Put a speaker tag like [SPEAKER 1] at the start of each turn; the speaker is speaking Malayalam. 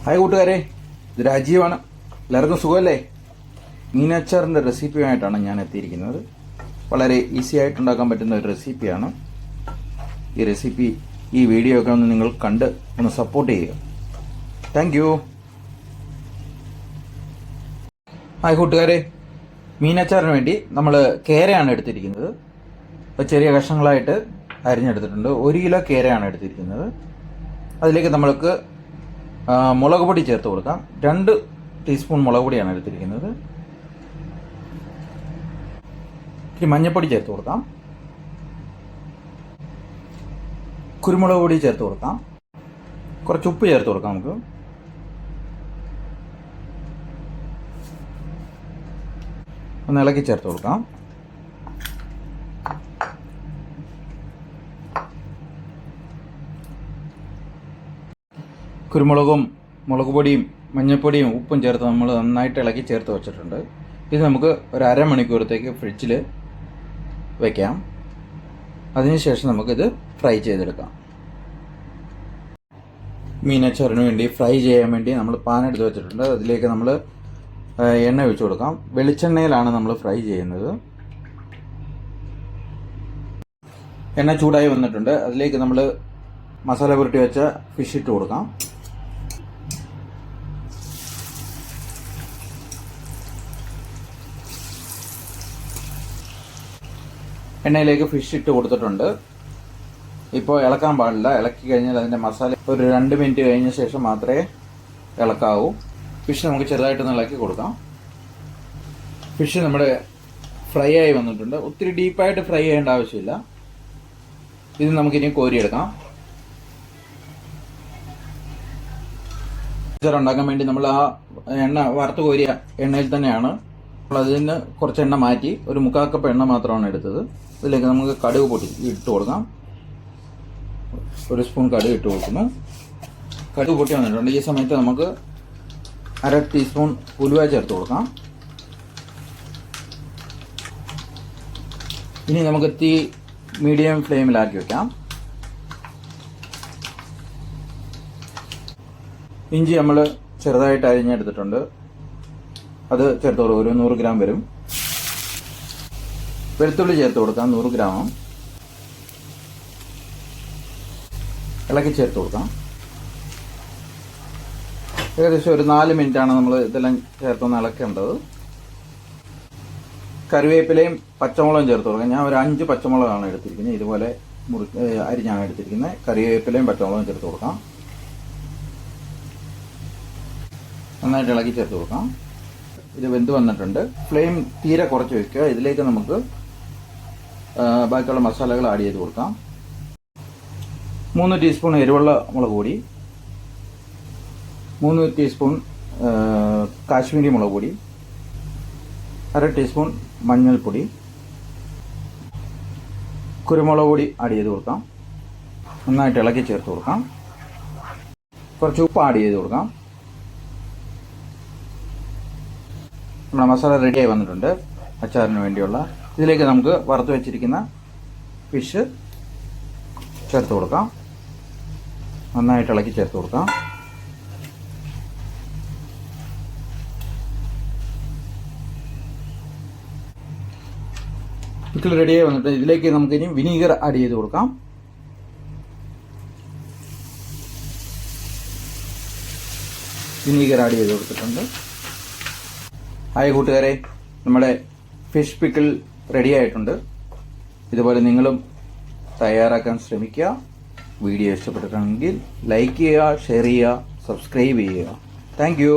[SPEAKER 1] ഹായ് കൂട്ടുകാരെ, ഇത് രാജീവാണ്. എല്ലാവർക്കും സുഖമല്ലേ? മീനച്ചാറിൻ്റെ റെസിപ്പിയുമായിട്ടാണ് ഞാൻ എത്തിയിരിക്കുന്നത്. വളരെ ഈസി ആയിട്ടുണ്ടാക്കാൻ പറ്റുന്ന ഒരു റെസിപ്പിയാണ്. ഈ റെസിപ്പി, ഈ വീഡിയോ ഒക്കെ ഒന്ന് നിങ്ങൾ കണ്ട് ഒന്ന് സപ്പോർട്ട് ചെയ്യുക. Thank you. ഹായ് കൂട്ടുകാരെ, മീനച്ചാറിന് വേണ്ടി നമ്മൾ കേരയാണ് എടുത്തിരിക്കുന്നത്. ചെറിയ കഷ്ണങ്ങളായിട്ട് അരിഞ്ഞെടുത്തിട്ടുണ്ട്. 1 കിലോ കേരയാണ് എടുത്തിരിക്കുന്നത്. അതിലേക്ക് നമ്മൾക്ക് മുളക് പൊടി ചേർത്ത് കൊടുക്കാം. 2 ടീസ്പൂൺ മുളക് പൊടിയാണ് എടുത്തിരിക്കുന്നത്. ഇനി മഞ്ഞൾപ്പൊടി ചേർത്ത് കൊടുക്കാം. കുരുമുളക് പൊടി ചേർത്ത് കൊടുക്കാം. കുറച്ച് ഉപ്പ് ചേർത്ത് കൊടുക്കാം. നമുക്ക് ഒന്ന് ഇളക്കി ചേർത്ത് കൊടുക്കാം. കുരുമുളകും മുളക് പൊടിയും മഞ്ഞൾപ്പൊടിയും ഉപ്പും ചേർത്ത് നമ്മൾ നന്നായിട്ട് ഇളക്കി ചേർത്ത് വെച്ചിട്ടുണ്ട്. ഇത് നമുക്ക് ഒരു അരമണിക്കൂറത്തേക്ക് ഫ്രിഡ്ജിൽ വയ്ക്കാം. അതിനുശേഷം നമുക്കിത് ഫ്രൈ ചെയ്തെടുക്കാം. മീനച്ചാറിന് വേണ്ടി ഫ്രൈ ചെയ്യാൻ വേണ്ടി നമ്മൾ പാൻ എടുത്ത് വെച്ചിട്ടുണ്ട്. അതിലേക്ക് നമ്മൾ എണ്ണ ഒഴിച്ചു കൊടുക്കാം. വെളിച്ചെണ്ണയിലാണ് നമ്മൾ ഫ്രൈ ചെയ്യുന്നത്. എണ്ണ ചൂടായി വന്നിട്ടുണ്ട്. അതിലേക്ക് നമ്മൾ മസാല പുരട്ടി വെച്ച ഫിഷ് ഇട്ട് കൊടുക്കാം. എണ്ണയിലേക്ക് ഫിഷ് ഇട്ട് കൊടുത്തിട്ടുണ്ട്. ഇപ്പോൾ ഇളക്കാൻ പാടില്ല. ഇളക്കി കഴിഞ്ഞാൽ അതിൻ്റെ മസാല ഒരു 2 മിനിറ്റ് കഴിഞ്ഞ ശേഷം മാത്രമേ ഇളക്കാവൂ. ഫിഷ് നമുക്ക് ചെറുതായിട്ടൊന്ന് ഇളക്കി കൊടുക്കാം. ഫിഷ് നമ്മുടെ ഫ്രൈ ആയി വന്നിട്ടുണ്ട്. ഒത്തിരി ഡീപ്പായിട്ട് ഫ്രൈ ചെയ്യേണ്ട ആവശ്യമില്ല. ഇത് നമുക്കിനി കോരിയെടുക്കാം. ഉണ്ടാക്കാൻ വേണ്ടി നമ്മൾ ആ എണ്ണ വറുത്ത് കോരിയ എണ്ണയിൽ തന്നെയാണ് നമ്മൾ അതിന് കുറച്ച് എണ്ണ മാറ്റി ഒരു 1/4 കപ്പ് എണ്ണ മാത്രമാണ് എടുത്തത്. ഇതിലേക്ക് നമുക്ക് കടുക് പൊട്ടി ഇട്ട് കൊടുക്കാം. 1 സ്പൂൺ കടുക് ഇട്ട് കൊടുക്കുന്നു. കടുക് പൊട്ടി വന്നിട്ടുണ്ട്. ഈ സമയത്ത് നമുക്ക് 1/2 ടീസ്പൂൺ ഉലുവ ചേർത്ത് കൊടുക്കാം. ഇനി നമുക്ക് തീ മീഡിയം ഫ്ലെയിമിലാക്കി വെക്കാം. ഇഞ്ചി നമ്മൾ ചെറുതായിട്ട് അരിഞ്ഞെടുത്തിട്ടുണ്ട്. അത് ചേർത്ത് കൊടുക്കുക. ഒരു 100 ഗ്രാം വരും. വെളുത്തുള്ളി ചേർത്ത് കൊടുക്കാം. 100 ഗ്രാം ഇളക്കി ചേർത്ത് കൊടുക്കാം. ഏകദേശം ഒരു 4 മിനിറ്റാണ് നമ്മൾ ഇതെല്ലാം ചേർത്തൊന്ന് ഇളക്കേണ്ടത്. കറിവേപ്പിലയും പച്ചമുളകും ചേർത്ത് കൊടുക്കാം. ഞാൻ ഒരു 5 പച്ചമുളകാണ് എടുത്തിരിക്കുന്നത്. ഇതുപോലെ അരിഞ്ഞാണ് എടുത്തിരിക്കുന്നത്. കറിവേപ്പിലയും പച്ചമുളകും ചേർത്ത് കൊടുക്കാം. നന്നായിട്ട് ഇളക്കി ചേർത്ത് കൊടുക്കാം. ഇത് വെന്ത് വന്നിട്ടുണ്ട്. ഫ്ലെയിം തീരെ കുറച്ച് വയ്ക്കുക. ഇതിലേക്ക് നമുക്ക് ബാക്കിയുള്ള മസാലകൾ ആഡ് ചെയ്ത് കൊടുക്കാം. 3 ടീസ്പൂൺ എരിവുള്ള മുളക് പൊടി, 3 ടീസ്പൂൺ കാശ്മീരി മുളക് പൊടി, 1/2 ടീസ്പൂൺ മഞ്ഞൾപ്പൊടി, കുരുമുളക് പൊടി ആഡ് ചെയ്ത് കൊടുക്കാം. നന്നായിട്ട് ഇളക്കി ചേർത്ത് കൊടുക്കാം. കുറച്ച് ഉപ്പ് ആഡ് ചെയ്ത് കൊടുക്കാം. നമ്മുടെ മസാല റെഡിയായി വന്നിട്ടുണ്ട് അച്ചാറിന് വേണ്ടിയുള്ള. ഇതിലേക്ക് നമുക്ക് വറുത്ത് വെച്ചിരിക്കുന്ന ഫിഷ് ചേർത്ത് കൊടുക്കാം. നന്നായിട്ട് ഇളക്കി ചേർത്ത് കൊടുക്കാം. പിക്കിൾ റെഡിയായി വന്നിട്ട് ഇതിലേക്ക് നമുക്ക് ഇനി വിനീഗർ ആഡ് ചെയ്ത് കൊടുക്കാം. വിനീഗർ ആഡ് ചെയ്ത് കൊടുത്തിട്ടുണ്ട്. ഹായ് കൂട്ടുകാരെ, നമ്മുടെ ഫിഷ് പിക്കിൾ റെഡി ആയിട്ടുണ്ട്. ഇതുപോലെ നിങ്ങളും തയ്യാറാക്കാൻ ശ്രമിക്കുക. വീഡിയോ ഇഷ്ടപ്പെട്ടിട്ടുണ്ടെങ്കിൽ ലൈക്ക് ചെയ്യുക, ഷെയർ ചെയ്യുക, സബ്സ്ക്രൈബ് ചെയ്യുക. Thank you.